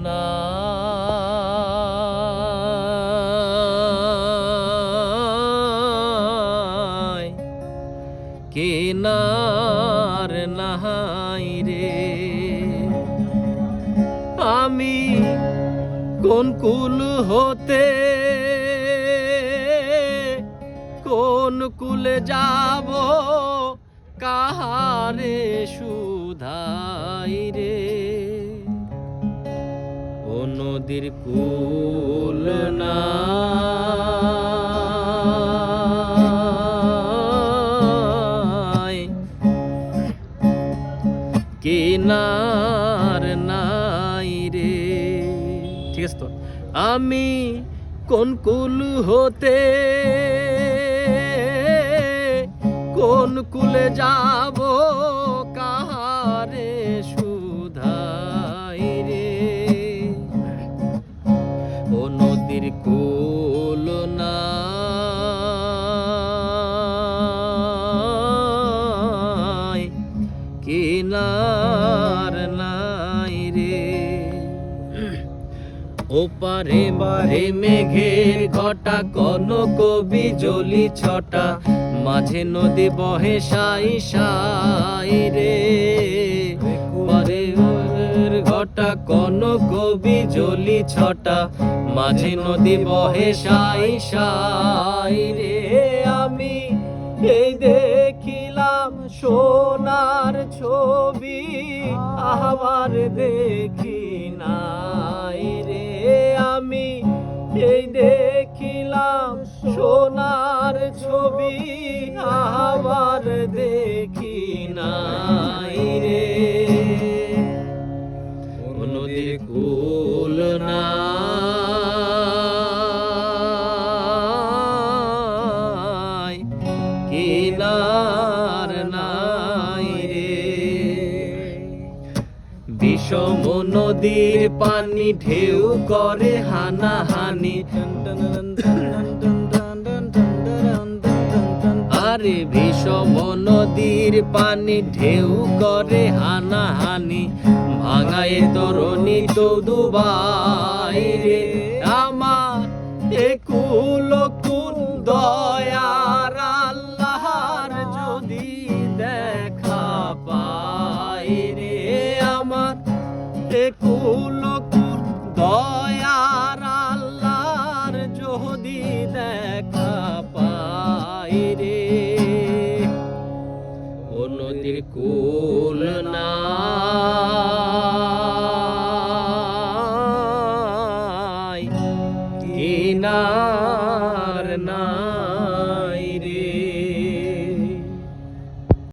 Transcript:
নাই, কিনার নাই রে। আমি কোন কুল হতে কোন কুলে যাব, কাহারে সুধাই রে। ও নদীর কুল নাই, কিনার নাই রে। ঠিক আছে তো? আমি কোন কুল হতে কোন কুলে যাব, কাহারে সুধাই রে। ও নদীর কুল নাই, কিনার নাই রে। ওপারে বারে মেঘের ঘটা, কনক বিজলি ছটা, মাঝে নদী বহে সাই সাই রে। ওপারে ঘটা, কনক বিজলি ছটা, মাঝে নদী বহে সাই সাই রে। আমি এই দেখিলাম সোনার ছবি, আবার দেখি নাই রে। আমি এই দেখিলাম সোনার ছবি, আবার দেখি নাই রে। নদীর কুল নাই, কিনার নাই রে। বিষম নদীর পানি ঢেউ করে হানাহানি, আরে বিষম নদীর পানি ঢেউ করে হানাহানি, ভাঙায় তরণী চৌদুবাই রে। আমার একুল কুল দয়ার আল্লাহর যদি দেখা পাই রে। আমার একুল কুল দয়ার আল্লাহর যদি দেখা পাই রে। ও নদীর কুল নাই, কিনার নাই।